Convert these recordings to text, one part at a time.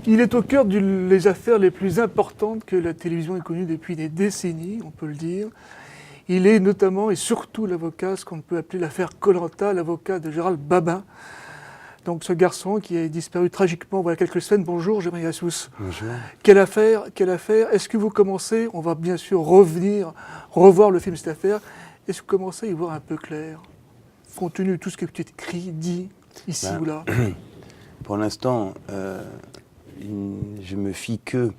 Il est au cœur des affaires les plus importantes que la télévision ait connues depuis des décennies, on peut le dire. Il est notamment et surtout l'avocat, ce qu'on peut appeler l'affaire Koh Lanta, l'avocat de Gérald Babin. Donc ce garçon qui a disparu tragiquement voilà quelques semaines. Bonjour, Jérémy Yassous. Bonjour. Quelle affaire, quelle affaire. Est-ce que vous commencez, on va bien sûr revoir le film cette affaire, est-ce que vous commencez à y voir un peu clair, compte tenu de tout ce qui est écrit, dit, ici ou là? Pour l'instant, je me fie que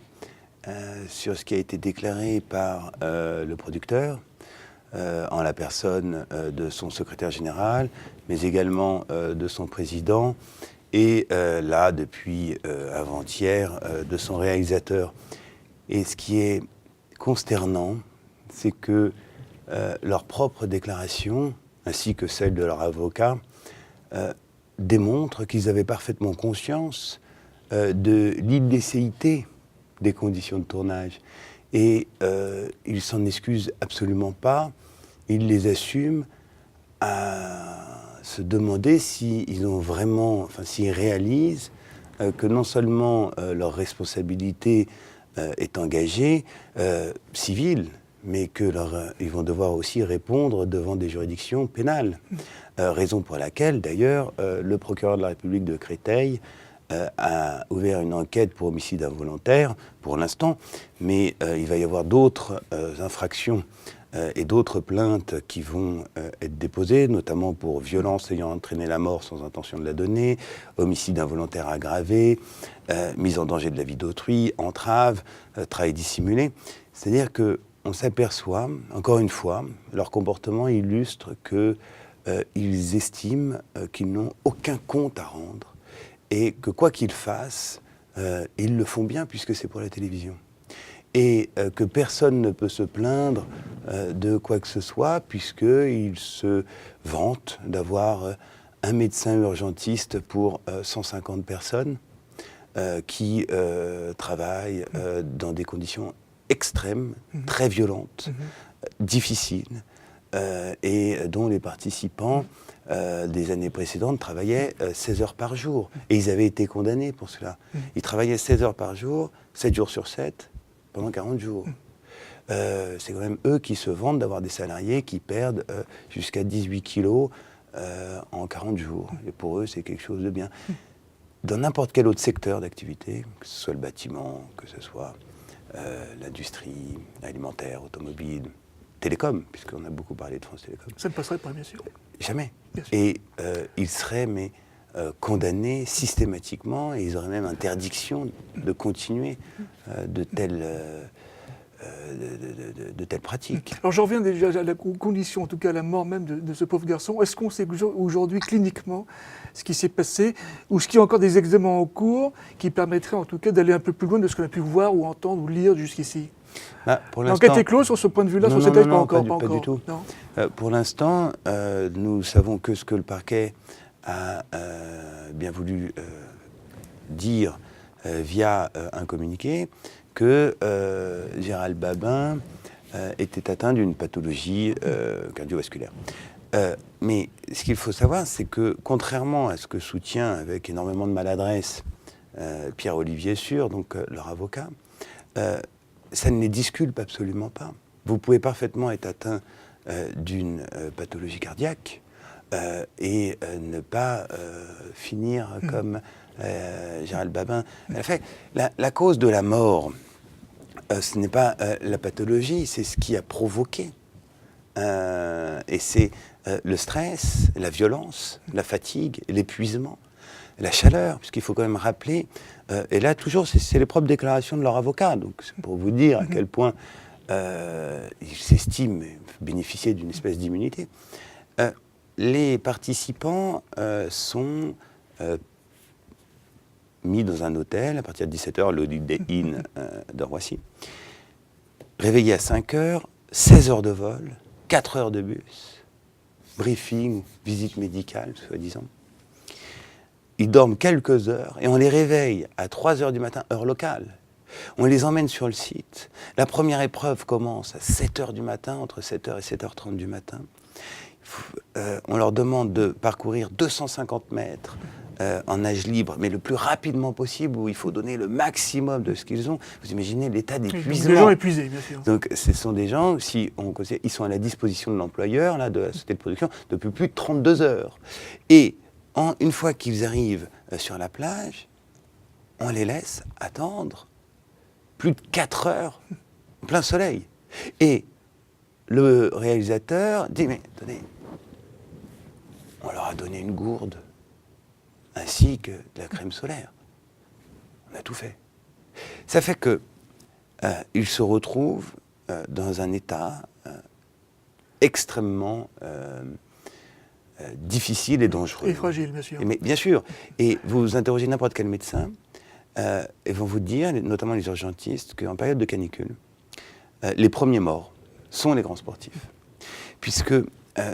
sur ce qui a été déclaré par le producteur, en la personne de son secrétaire général, mais également de son président, et là, depuis avant-hier, de son réalisateur. Et ce qui est consternant, c'est que leurs propres déclarations, ainsi que celles de leur avocat, démontrent qu'ils avaient parfaitement conscience de l'illicéité des conditions de tournage. Et ils s'en excusent absolument pas. Ils les assument, à se demander s'ils ont vraiment, enfin s'ils réalisent que non seulement leur responsabilité est engagée, civile, mais qu'ils vont devoir aussi répondre devant des juridictions pénales. Raison pour laquelle, d'ailleurs, le procureur de la République de Créteil a ouvert une enquête pour homicide involontaire, pour l'instant, mais il va y avoir d'autres infractions et d'autres plaintes qui vont être déposées, notamment pour violence ayant entraîné la mort sans intention de la donner, homicide involontaire aggravé, mise en danger de la vie d'autrui, entrave, travail dissimulé. C'est-à-dire qu'on s'aperçoit, encore une fois, leur comportement illustre qu'ils estiment qu'ils n'ont aucun compte à rendre et que quoi qu'ils fassent, ils le font bien puisque c'est pour la télévision. Et que personne ne peut se plaindre de quoi que ce soit, puisqu'ils se vantent d'avoir un médecin urgentiste pour 150 personnes qui travaillent dans des conditions extrêmes, très violentes, difficiles, et dont les participants des années précédentes travaillaient 16 heures par jour. Et ils avaient été condamnés pour cela. Ils travaillaient 16 heures par jour, 7 jours sur 7, pendant 40 jours. C'est quand même eux qui se vantent d'avoir des salariés qui perdent jusqu'à 18 kilos en 40 jours. Et pour eux, c'est quelque chose de bien. Dans n'importe quel autre secteur d'activité, que ce soit le bâtiment, que ce soit l'industrie, alimentaire, automobile, télécom, puisqu'on a beaucoup parlé de France Télécom. Ça ne passerait pas, bien sûr. Jamais. Bien sûr. Et ils seraient condamnés systématiquement, et ils auraient même interdiction de continuer de telles pratiques. Alors j'en reviens déjà à la condition, en tout cas à la mort même de ce pauvre garçon. Est-ce qu'on sait aujourd'hui cliniquement ce qui s'est passé, ou est-ce qu'il y a encore des examens en cours qui permettraient en tout cas d'aller un peu plus loin de ce qu'on a pu voir ou entendre ou lire jusqu'ici? L'enquête est close sur ce point de vue-là, sur cette étape, pas encore. Pas du tout. Pour l'instant, nous savons que ce que le parquet a bien voulu dire via un communiqué, que Gérald Babin était atteint d'une pathologie cardiovasculaire. Mais ce qu'il faut savoir, c'est que contrairement à ce que soutient avec énormément de maladresse Pierre-Olivier Sûr, donc leur avocat, ça ne les disculpe absolument pas. Vous pouvez parfaitement être atteint d'une pathologie cardiaque et ne pas finir comme Gérald Babin l'a fait. La cause de la mort, ce n'est pas la pathologie, c'est ce qui a provoqué. Et c'est le stress, la violence, la fatigue, l'épuisement, la chaleur, puisqu'il faut quand même rappeler, et là toujours c'est les propres déclarations de leur avocat, donc c'est pour vous dire à quel point ils s'estiment bénéficier d'une espèce d'immunité. Les participants sont mis dans un hôtel à partir de 17h, l'Holiday Inn de Roissy, réveillés à 5h, 16 heures de vol, 4 heures de bus, briefing, visite médicale, soi-disant. Ils dorment quelques heures et on les réveille à 3 heures du matin, heure locale. On les emmène sur le site. La première épreuve commence à 7 heures du matin, entre 7h et 7h30 du matin. On leur demande de parcourir 250 mètres en âge libre, mais le plus rapidement possible, où il faut donner le maximum de ce qu'ils ont. Vous imaginez l'état d'épuisement. Des gens épuisés, bien sûr. Donc ce sont des gens, si on considère, ils sont à la disposition de l'employeur, là, de la société de production, depuis plus de 32 heures. Et une fois qu'ils arrivent sur la plage, on les laisse attendre plus de 4 heures en plein soleil. Et le réalisateur dit, mais attendez, on leur a donné une gourde, ainsi que de la crème solaire. On a tout fait. Ça fait que ils se retrouvent dans un état extrêmement difficile et dangereux. Et fragile, bien sûr. Mais, bien sûr. Et vous interrogez n'importe quel médecin, ils vont vous dire, notamment les urgentistes, qu'en période de canicule, les premiers morts sont les grands sportifs. Puisque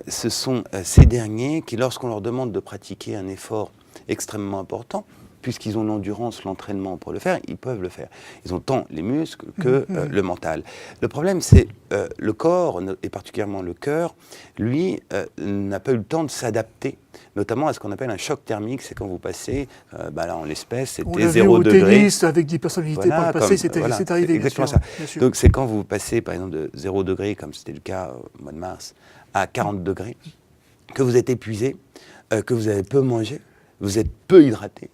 ce sont ces derniers qui, lorsqu'on leur demande de pratiquer un effort extrêmement important, puisqu'ils ont l'endurance, l'entraînement pour le faire, ils peuvent le faire. Ils ont tant les muscles que le mental. Le problème, c'est le corps, et particulièrement le cœur, lui, n'a pas eu le temps de s'adapter, notamment à ce qu'on appelle un choc thermique. C'est quand vous passez, là en l'espèce, c'était 0 degré. Tennis, avec des personnalités par le passé, c'est arrivé. Exactement ça. Donc c'est quand vous passez, par exemple, de 0 degré, comme c'était le cas au mois de mars, à 40 degrés, que vous êtes épuisé, que vous avez peu mangé, vous êtes peu hydraté.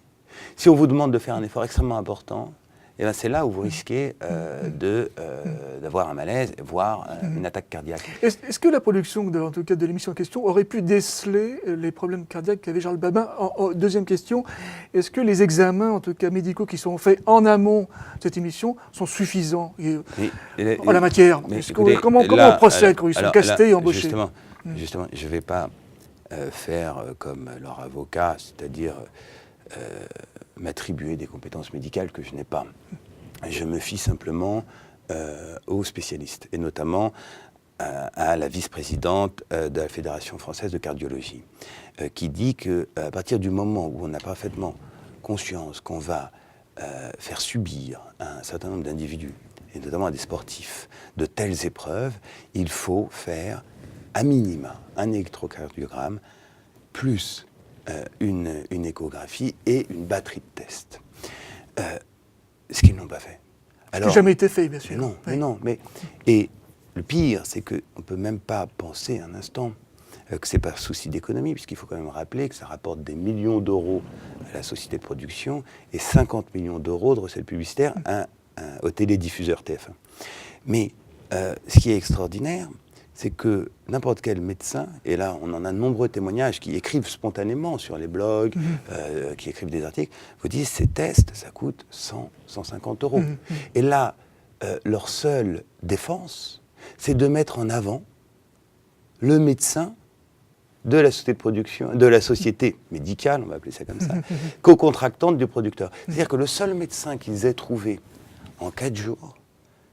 Si on vous demande de faire un effort extrêmement important, eh ben c'est là où vous risquez d'avoir un malaise, voire une attaque cardiaque. Est-ce que la production, en tout cas de l'émission en question, aurait pu déceler les problèmes cardiaques qu'avait Gérald Babin? Deuxième question, est-ce que les examens, en tout cas médicaux, qui sont faits en amont de cette émission sont suffisants en la matière? Comment on procède quand ils sont castés et embauchés? Justement, je ne vais pas faire comme leur avocat, c'est-à-dire m'attribuer des compétences médicales que je n'ai pas. Je me fie simplement aux spécialistes, et notamment à la vice-présidente de la Fédération française de cardiologie, qui dit qu'à partir du moment où on a parfaitement conscience qu'on va faire subir à un certain nombre d'individus, et notamment à des sportifs, de telles épreuves, il faut faire à minima un électrocardiogramme plus une échographie et une batterie de tests. Ce qu'ils n'ont pas fait. Ce qui n'a jamais été fait, bien sûr. Et le pire, c'est qu'on ne peut même pas penser un instant que ce n'est pas souci d'économie, puisqu'il faut quand même rappeler que ça rapporte des millions d'euros à la société de production et 50 millions d'euros de recettes publicitaires au télédiffuseur TF1. Mais ce qui est extraordinaire, c'est que n'importe quel médecin, et là on en a de nombreux témoignages qui écrivent spontanément sur les blogs, qui écrivent des articles, vous disent ces tests, ça coûte 100, 150 euros. Et là, leur seule défense, c'est de mettre en avant le médecin de la société de production, de la société médicale, on va appeler ça comme ça, co-contractante du producteur. C'est-à-dire que le seul médecin qu'ils aient trouvé en 4 jours,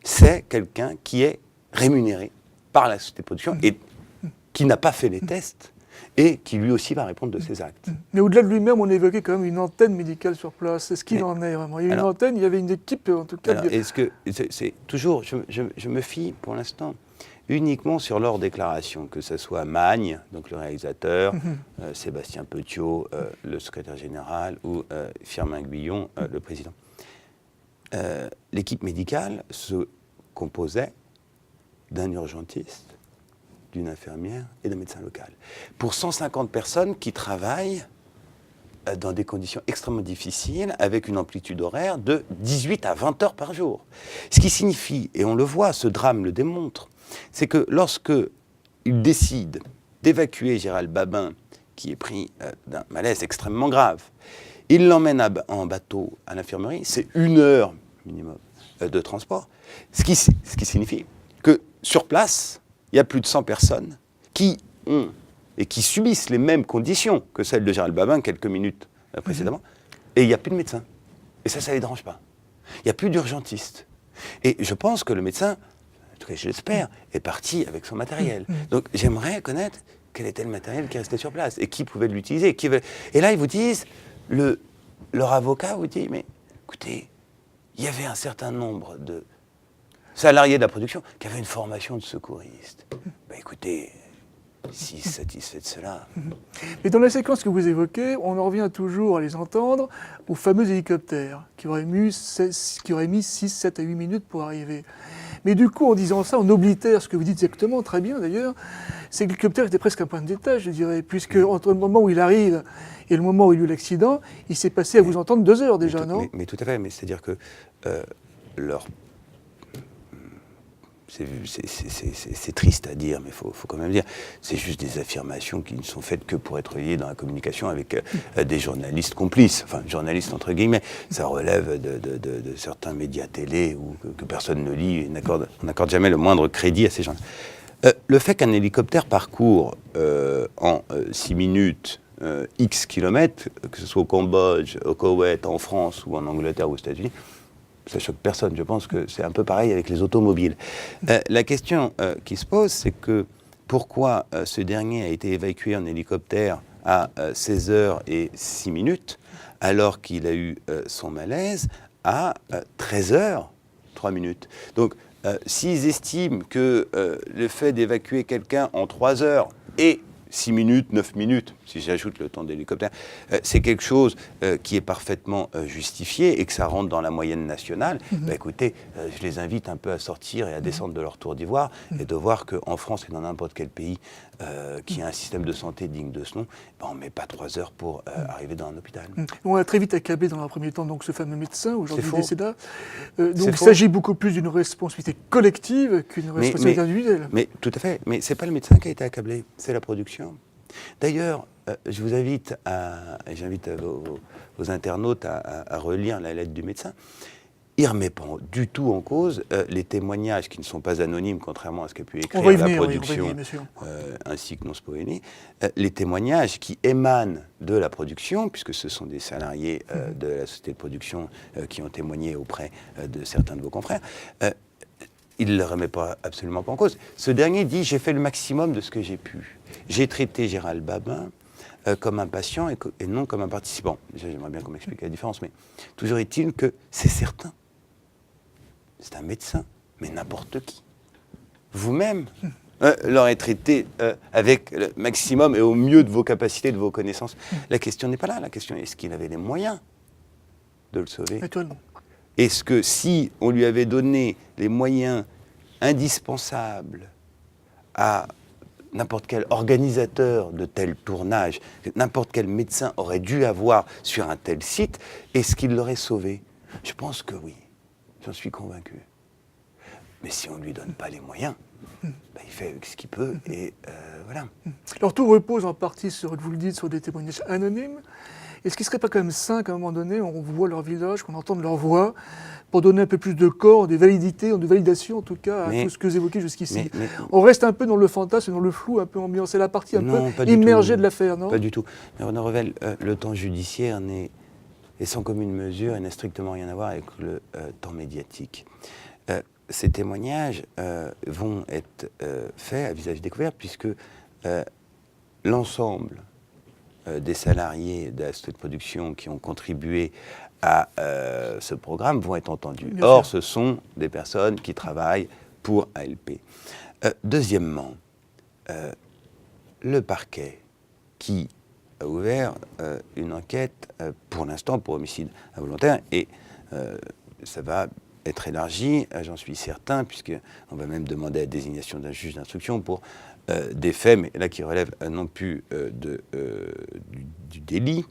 c'est quelqu'un qui est rémunéré par la société de production et qui n'a pas fait les tests et qui lui aussi va répondre de ses actes. Mais au-delà de lui-même, on évoquait quand même une antenne médicale sur place. Est-ce qu'il en est vraiment? Il y a une antenne, il y avait une équipe en tout cas. Alors, est-ce que c'est toujours, je me fie pour l'instant uniquement sur leurs déclarations, que ce soit Magne, donc le réalisateur, Sébastien Petiot, le secrétaire général, ou Firmin Guillon, le président. L'équipe médicale se composait d'un urgentiste, d'une infirmière et d'un médecin local. Pour 150 personnes qui travaillent dans des conditions extrêmement difficiles, avec une amplitude horaire de 18 à 20 heures par jour. Ce qui signifie, et on le voit, ce drame le démontre, c'est que lorsque ils décident d'évacuer Gérald Babin, qui est pris d'un malaise extrêmement grave, ils l'emmènent en bateau à l'infirmerie, c'est 1 heure minimum de transport, ce qui signifie que sur place, il y a plus de 100 personnes qui ont et qui subissent les mêmes conditions que celles de Gérald Babin quelques minutes précédemment, et il n'y a plus de médecin. Et ça ne les dérange pas. Il n'y a plus d'urgentiste. Et je pense que le médecin, en tout cas je l'espère, est parti avec son matériel. Donc j'aimerais connaître quel était le matériel qui restait sur place et qui pouvait l'utiliser. Et là, ils vous disent, leur avocat vous dit, mais écoutez, il y avait un certain nombre de salariés de la production qui avaient une formation de secouriste. Ben écoutez, si satisfait de cela. Mais dans la séquence que vous évoquez, on en revient toujours à les entendre aux fameux hélicoptères qui auraient mis 6, 7 à 8 minutes pour arriver. Mais du coup, en disant ça, on oblitère ce que vous dites exactement, très bien d'ailleurs. Cet hélicoptère était presque un point de détail, je dirais, puisque entre le moment où il arrive et le moment où il y a eu l'accident, il s'est passé, à vous entendre, 2 heures déjà, non ? Mais tout à fait, mais c'est-à-dire que leur... C'est triste à dire, mais il faut quand même dire, c'est juste des affirmations qui ne sont faites que pour être liées dans la communication avec des journalistes complices, enfin journalistes entre guillemets. Ça relève de certains médias télé où que personne ne lit et on n'accorde jamais le moindre crédit à ces gens. Le fait qu'un hélicoptère parcourt en 6 minutes X kilomètres, que ce soit au Cambodge, au Koweït, en France ou en Angleterre ou aux États-Unis, ça choque personne. Je pense que c'est un peu pareil avec les automobiles. La question qui se pose, c'est que pourquoi ce dernier a été évacué en hélicoptère à 16 heures et 6 minutes, alors qu'il a eu son malaise à 13 heures 3 minutes. Donc, s'ils estiment que le fait d'évacuer quelqu'un en 3 heures et 6 minutes, 9 minutes, si j'ajoute le temps d'hélicoptère, c'est quelque chose qui est parfaitement justifié et que ça rentre dans la moyenne nationale, écoutez, je les invite un peu à sortir et à descendre de leur tour d'ivoire et de voir qu'en France et dans n'importe quel pays qui a un système de santé digne de ce nom, on ne met pas 3 heures pour arriver dans un hôpital. On a très vite accablé dans un premier temps donc, ce fameux médecin, aujourd'hui décédé. Donc il faux. s'agit beaucoup plus d'une responsabilité collective qu'une responsabilité individuelle. Mais tout à fait, mais ce n'est pas le médecin qui a été accablé, c'est la production. D'ailleurs, je vous invite j'invite vos internautes à relire la lettre du médecin. Il ne remet pas du tout en cause les témoignages qui ne sont pas anonymes, contrairement à ce qu'a pu écrire la production, ainsi que Non Spoilé. Les témoignages qui émanent de la production, puisque ce sont des salariés de la société de production qui ont témoigné auprès de certains de vos confrères, il ne le remet absolument pas en cause. Ce dernier dit « j'ai fait le maximum de ce que j'ai pu. J'ai traité Gérald Babin comme un patient et non comme un participant. » Déjà, j'aimerais bien qu'on m'explique la différence, mais toujours est-il que c'est certain. C'est un médecin, mais n'importe qui. Vous-même l'aurez traité avec le maximum et au mieux de vos capacités, de vos connaissances. La question n'est pas là. La question est, est-ce qu'il avait les moyens de le sauver ? Actuellement. Est-ce que si on lui avait donné les moyens indispensables à n'importe quel organisateur de tel tournage, n'importe quel médecin aurait dû avoir sur un tel site, est-ce qu'il l'aurait sauvé ? Je pense que oui. J'en suis convaincu. Mais si on ne lui donne pas les moyens, il fait avec ce qu'il peut et voilà. Alors tout repose en partie, vous le dites, sur des témoignages anonymes. Est-ce qu'il ne serait pas quand même sain qu'à un moment donné, on voit leur visage, qu'on entende leur voix, pour donner un peu plus de corps, de validité, de validation en tout cas, à tout ce que vous évoquez jusqu'ici. On reste un peu dans le fantasme, dans le flou, un peu ambiant. C'est la partie un peu immergée de l'affaire, non ? Pas du tout. Mais Renaud Revel, le temps judiciaire est sans commune mesure et n'a strictement rien à voir avec le temps médiatique. Ces témoignages vont être faits à visage découvert puisque l'ensemble des salariés de la société de production qui ont contribué à ce programme vont être entendus. Or, ce sont des personnes qui travaillent pour ALP. Deuxièmement, le parquet qui a ouvert une enquête, pour l'instant, pour homicide involontaire, et ça va être élargi, j'en suis certain, puisqu'on va même demander la désignation d'un juge d'instruction pour des faits, mais là qui relèvent non plus du délit,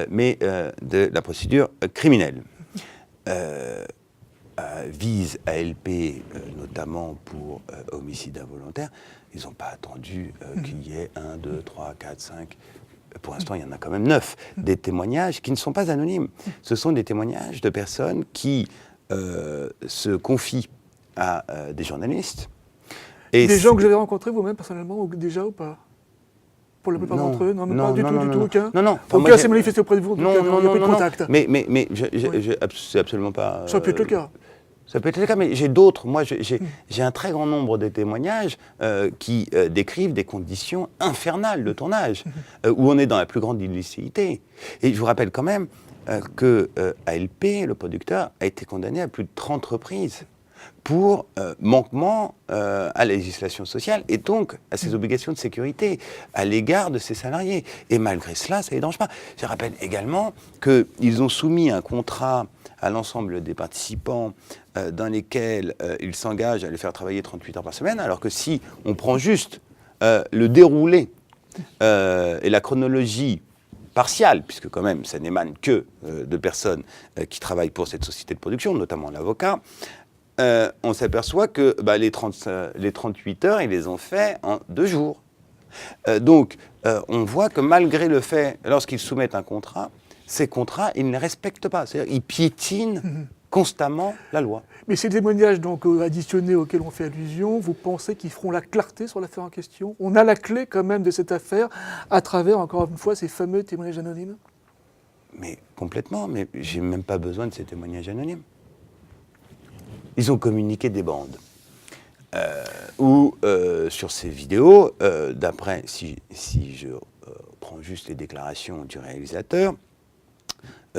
mais de la procédure criminelle. Vise ALP, notamment pour homicide involontaire, ils n'ont pas attendu qu'il y ait 1, 2, 3, 4, 5... Pour l'instant, il y en a quand même 9, des témoignages qui ne sont pas anonymes. Ce sont des témoignages de personnes qui se confient à des journalistes. Et des gens que vous avez rencontrés vous-même personnellement déjà ou pas ? Pour la plupart d'entre eux ? Non, pas du tout, aucun ? Non. Aucun s'est manifesté auprès de vous, en tout cas, il n'y a pas eu de contact. Mais c'est absolument pas... Ça peut être le cas. Ça peut être le cas, mais j'ai d'autres. Moi, j'ai un très grand nombre de témoignages qui décrivent des conditions infernales de tournage, où on est dans la plus grande illicéité. Et je vous rappelle quand même que ALP, le producteur, a été condamné à plus de 30 reprises pour manquement à la législation sociale et donc à ses obligations de sécurité à l'égard de ses salariés. Et malgré cela, ça ne les dérange pas. Je rappelle également qu'ils ont soumis un contrat à l'ensemble des participants dans lesquels ils s'engagent à les faire travailler 38 heures par semaine, alors que si on prend juste le déroulé et la chronologie partiale, puisque quand même ça n'émane que de personnes qui travaillent pour cette société de production, notamment l'avocat, on s'aperçoit que les 38 heures, ils les ont fait en 2 jours. Donc, on voit que malgré le fait, lorsqu'ils soumettent un contrat, ces contrats, ils ne les respectent pas. C'est-à-dire qu'ils piétinent constamment la loi. Mais ces témoignages donc, additionnés auxquels on fait allusion, vous pensez qu'ils feront la clarté sur l'affaire en question? On a la clé quand même de cette affaire à travers, encore une fois, ces fameux témoignages anonymes? Mais complètement, mais j'ai même pas besoin de ces témoignages anonymes. Ils ont communiqué des bandes. Où sur ces vidéos, d'après, si je prends juste les déclarations du réalisateur,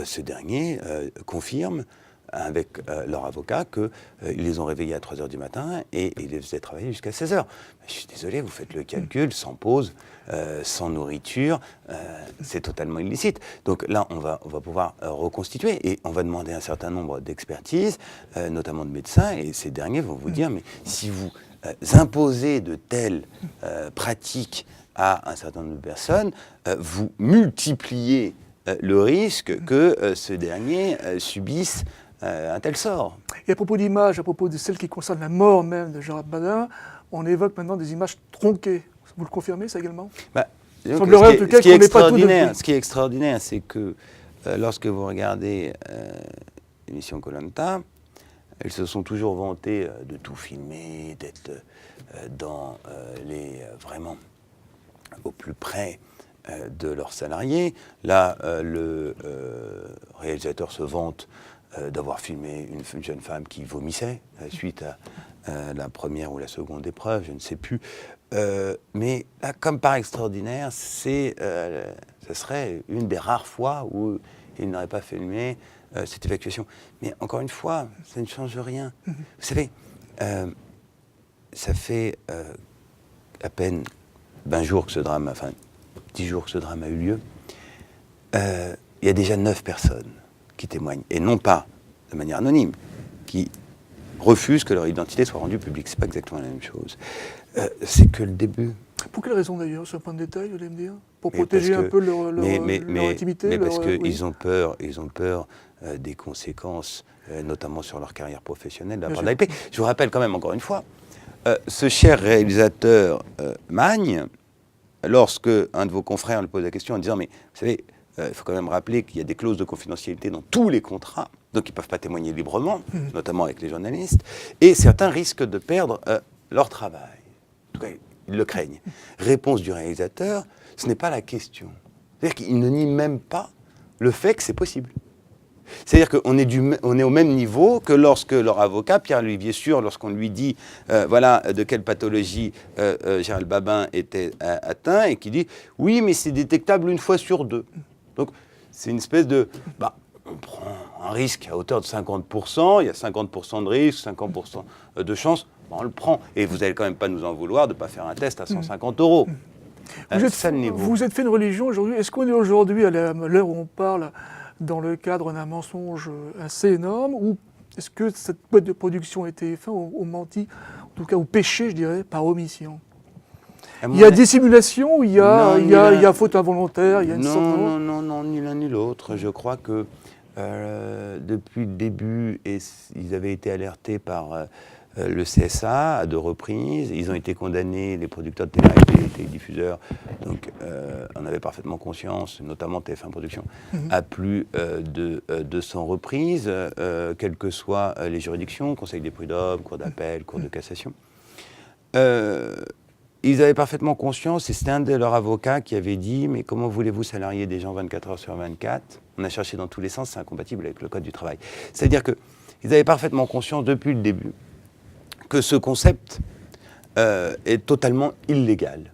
ce dernier confirme avec leur avocat qu'ils les ont réveillés à 3h du matin et ils les faisaient travailler jusqu'à 16h. Je suis désolé, vous faites le calcul, sans pause, sans nourriture, c'est totalement illicite. Donc là, on va pouvoir reconstituer et on va demander un certain nombre d'expertises, notamment de médecins, et ces derniers vont vous dire, mais si vous imposez de telles pratiques à un certain nombre de personnes, vous multipliez le risque que ce dernier subisse un tel sort. Et à propos d'images, à propos de celles qui concernent la mort même de Gérald Badin, on évoque maintenant des images tronquées. Vous le confirmez, ça également? Il semblerait en tout cas qu'on n'est pas tout de... Ce qui est extraordinaire, c'est que lorsque vous regardez l'émission Koh-Lanta, ils se sont toujours vantés de tout filmer, d'être dans vraiment au plus près de leurs salariés. Là, le réalisateur se vante d'avoir filmé une jeune femme qui vomissait suite à la première ou la seconde épreuve, je ne sais plus. Mais là, comme par extraordinaire, ce serait une des rares fois où il n'aurait pas filmé cette évacuation. Mais encore une fois, ça ne change rien. Vous savez, ça fait à peine 20 jours que ce drame, enfin 10 jours que ce drame a eu lieu. Il y a déjà 9 personnes qui témoignent, et non pas de manière anonyme, qui refusent que leur identité soit rendue publique. C'est pas exactement la même chose. C'est que le début. Pour quelle raison d'ailleurs, ce point de détail, vous allez me dire? Pour protéger un peu leur intimité? Mais parce qu'ils ont peur, des conséquences, notamment sur leur carrière professionnelle de la part de l'AFP. Je vous rappelle quand même, encore une fois, ce cher réalisateur Magne, lorsque un de vos confrères lui pose la question en disant « Mais vous savez, il faut quand même rappeler qu'il y a des clauses de confidentialité dans tous les contrats, donc ils ne peuvent pas témoigner librement, notamment avec les journalistes, et certains risquent de perdre leur travail. En tout cas, ils le craignent. » Réponse du réalisateur, ce n'est pas la question. C'est-à-dire qu'il ne nie même pas le fait que c'est possible. C'est-à-dire qu'on est au même niveau que lorsque leur avocat, Pierre-Olivier Sûr, lorsqu'on lui dit voilà de quelle pathologie Gérald Babin était atteint, et qui dit oui, mais c'est détectable 1 fois sur 2. Donc c'est une espèce de... on prend un risque à hauteur de 50%, il y a 50% de risque, 50% de chance, on le prend. Et vous n'allez quand même pas nous en vouloir de ne pas faire un test à 150 €. Vous êtes fait une religion aujourd'hui. Est-ce qu'on est aujourd'hui, à l'heure où on parle, dans le cadre d'un mensonge assez énorme, ou est-ce que cette boîte de production a été faite au menti, en tout cas au péché, je dirais, par omission? Il y a dissimulation, il y a faute involontaire, il y a une sorte de... Non, ni l'un ni l'autre. Je crois que depuis le début, ils avaient été alertés par le CSA à 2 reprises. Ils ont été condamnés, les producteurs de télé-réalité, les télédiffuseurs, donc on avait parfaitement conscience, notamment TF1 Production, à plus de 200 reprises, quelles que soient les juridictions, Conseil des prud'hommes, Cour d'appel, Cour de cassation. Ils avaient parfaitement conscience, et c'était un de leurs avocats qui avait dit « Mais comment voulez-vous salarier des gens 24 heures sur 24 ?» On a cherché dans tous les sens, c'est incompatible avec le Code du travail. C'est-à-dire qu'ils avaient parfaitement conscience depuis le début que ce concept est totalement illégal.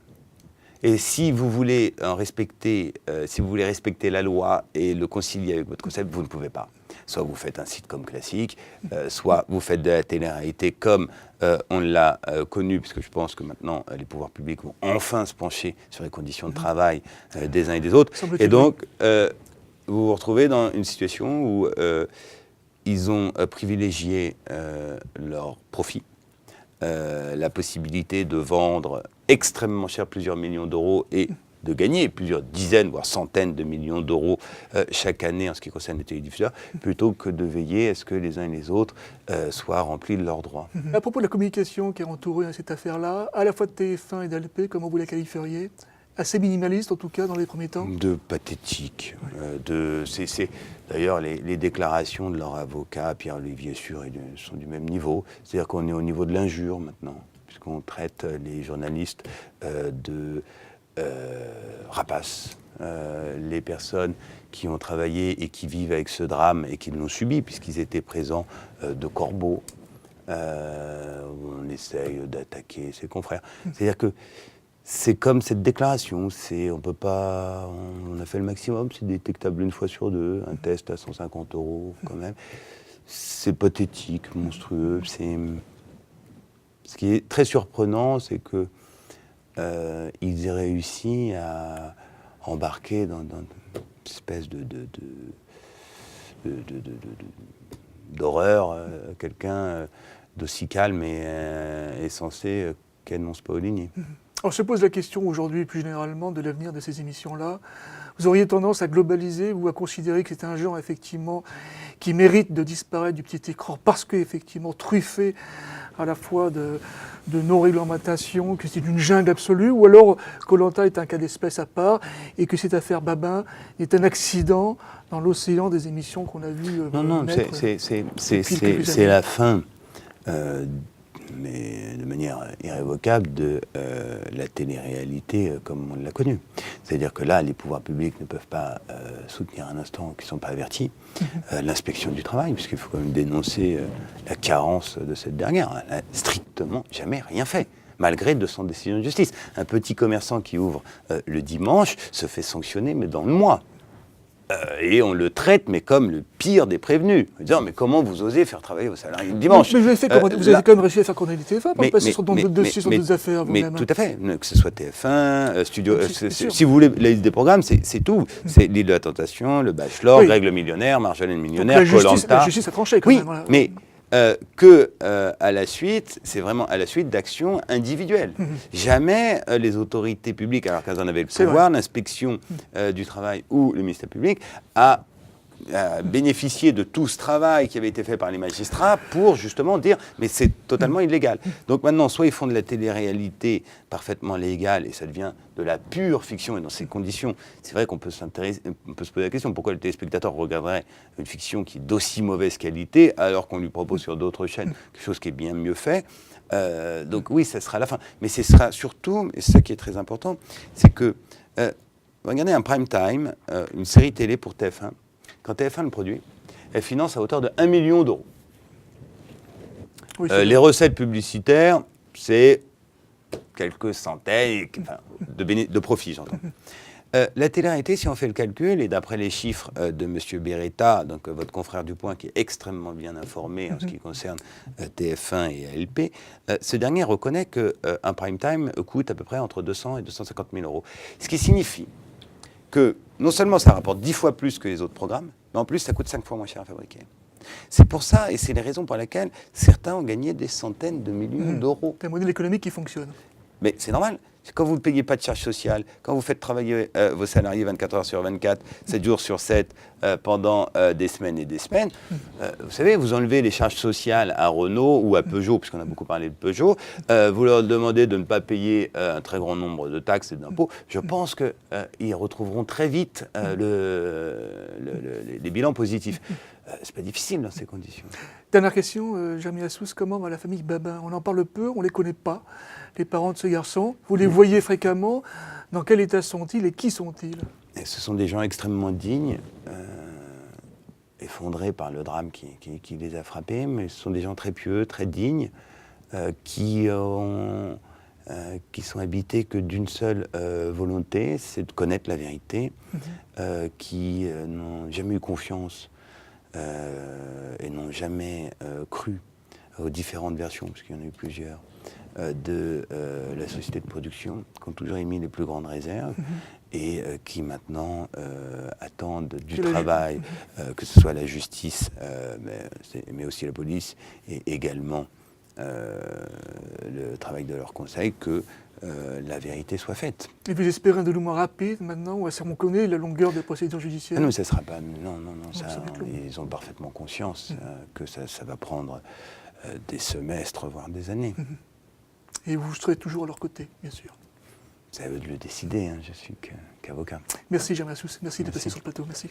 Et si vous voulez respecter la loi et le concilier avec votre concept, vous ne pouvez pas. soit vous faites un sitcom classique, soit vous faites de la télé-réalité comme on l'a connu, puisque je pense que maintenant les pouvoirs publics vont enfin se pencher sur les conditions de travail des uns et des autres. Et donc, vous vous retrouvez dans une situation où ils ont privilégié leur profit, la possibilité de vendre extrêmement cher, plusieurs millions d'euros, et de gagner plusieurs dizaines, voire centaines de millions d'euros chaque année en ce qui concerne les télédiffuseurs, plutôt que de veiller à ce que les uns et les autres soient remplis de leurs droits. À propos de la communication qui a entouré cette affaire-là, à la fois de TF1 et d'ALP, comment vous la qualifieriez? Assez minimaliste, en tout cas, dans les premiers temps? De pathétique. D'ailleurs, les déclarations de leur avocat, Pierre-Olivier Sûr, sont du même niveau. C'est-à-dire qu'on est au niveau de l'injure maintenant, puisqu'on traite les journalistes de rapaces. Les personnes qui ont travaillé et qui vivent avec ce drame et qui l'ont subi, puisqu'ils étaient présents de corbeaux, où on essaye d'attaquer ses confrères. C'est-à-dire que c'est comme cette déclaration, on peut pas, on a fait le maximum, c'est détectable une fois sur deux, un test à 150 € quand même. C'est pathétique, monstrueux. Ce qui est très surprenant, c'est que ils aient réussi à embarquer dans une espèce d'horreur quelqu'un d'aussi calme et sensé qu'Edmond Paolini. Alors se pose la question aujourd'hui, plus généralement, de l'avenir de ces émissions-là. Vous auriez tendance à globaliser ou à considérer que c'est un genre, effectivement, qui mérite de disparaître du petit écran parce qu'effectivement truffé à la fois de non-réglementation, que c'est une jungle absolue, ou alors Koh-Lanta est un cas d'espèce à part et que cette affaire Babin est un accident dans l'océan des émissions qu'on a vues. Non, c'est la fin. Mais de manière irrévocable, de la télé-réalité comme on l'a connue. C'est-à-dire que là, les pouvoirs publics ne peuvent pas soutenir un instant qu'ils ne sont pas avertis. L'inspection du travail, puisqu'il faut quand même dénoncer la carence de cette dernière. Elle n'a strictement jamais rien fait, malgré 200 décisions de justice. Un petit commerçant qui ouvre le dimanche se fait sanctionner, mais dans le mois. Et on le traite, mais comme le pire des prévenus. En disant, mais comment vous osez faire travailler vos salariés le dimanche? Mais vous avez quand même réussi à faire condamner TF1 pour passer sur d'autres dossiers, sur d'autres affaires. Mais tout à fait, que ce soit TF1, Studio... si vous voulez la liste des programmes, c'est tout. C'est l'île de la tentation, le Bachelor, Greg le millionnaire, Marjolaine le millionnaire, Koh-Lanta. La justice a tranché quand même. Voilà. Mais à la suite, c'est vraiment à la suite d'actions individuelles. Jamais les autorités publiques, alors qu'elles en avaient le pouvoir, l'inspection du travail ou le ministère public, a bénéficié de tout ce travail qui avait été fait par les magistrats pour justement dire mais c'est totalement illégal. Donc maintenant, soit ils font de la télé-réalité parfaitement légale et ça devient de la pure fiction, et dans ces conditions, c'est vrai qu'on peut se poser la question, pourquoi le téléspectateur regarderait une fiction qui est d'aussi mauvaise qualité alors qu'on lui propose sur d'autres chaînes quelque chose qui est bien mieux fait. Donc oui, ça sera la fin. Mais ce sera surtout, et c'est ça qui est très important, c'est que regardez un prime time, une série télé pour TF1, quand TF1 le produit, elle finance à hauteur de 1 million d'euros. Oui, les recettes publicitaires, c'est quelques centaines de profits, j'entends. La télé-réalité, si on fait le calcul, et d'après les chiffres de M. Beretta, donc votre confrère du Point, qui est extrêmement bien informé en ce qui concerne TF1 et ALP, ce dernier reconnaît qu'un prime time coûte à peu près entre 200 et 250 000 euros. Ce qui signifie que non seulement ça rapporte 10 fois plus que les autres programmes, mais en plus ça coûte 5 fois moins cher à fabriquer. C'est pour ça, et c'est les raisons pour lesquelles certains ont gagné des centaines de millions d'euros. C'est un modèle économique qui fonctionne. Mais c'est normal. Quand vous ne payez pas de charges sociales, quand vous faites travailler vos salariés 24 heures sur 24, 7 jours sur 7, pendant des semaines et des semaines, vous savez, vous enlevez les charges sociales à Renault ou à Peugeot, puisqu'on a beaucoup parlé de Peugeot, vous leur demandez de ne pas payer un très grand nombre de taxes et d'impôts, je pense qu'ils retrouveront très vite les bilans positifs. C'est pas difficile dans ces conditions. Dernière question, Jamie Assous, comment va la famille Babin? On en parle peu, on ne les connaît pas, les parents de ce garçon. Vous les voyez fréquemment. Dans quel état sont-ils et qui sont-ils? Ce sont des gens extrêmement dignes, effondrés par le drame qui les a frappés, mais ce sont des gens très pieux, très dignes, qui sont habités que d'une seule volonté, c'est de connaître la vérité, qui n'ont jamais eu confiance et n'ont jamais cru aux différentes versions, parce qu'il y en a eu plusieurs, de la société de production, qui ont toujours émis les plus grandes réserves, et qui maintenant attendent du travail, que ce soit la justice, mais aussi la police, et également le travail de leur conseil, que la vérité soit faite. Et vous espérez un dénouement rapide maintenant, ou est-ce qu'on connaît la longueur des procédures judiciaires? Ah non, ça ne sera pas... Non, ça va être long. ils ont parfaitement conscience que ça va prendre des semestres, voire des années. Et vous serez toujours à leur côté, bien sûr. C'est à eux de le décider, hein. Je suis qu'avocat. Merci Germain Assous, merci de passer sur le plateau, merci.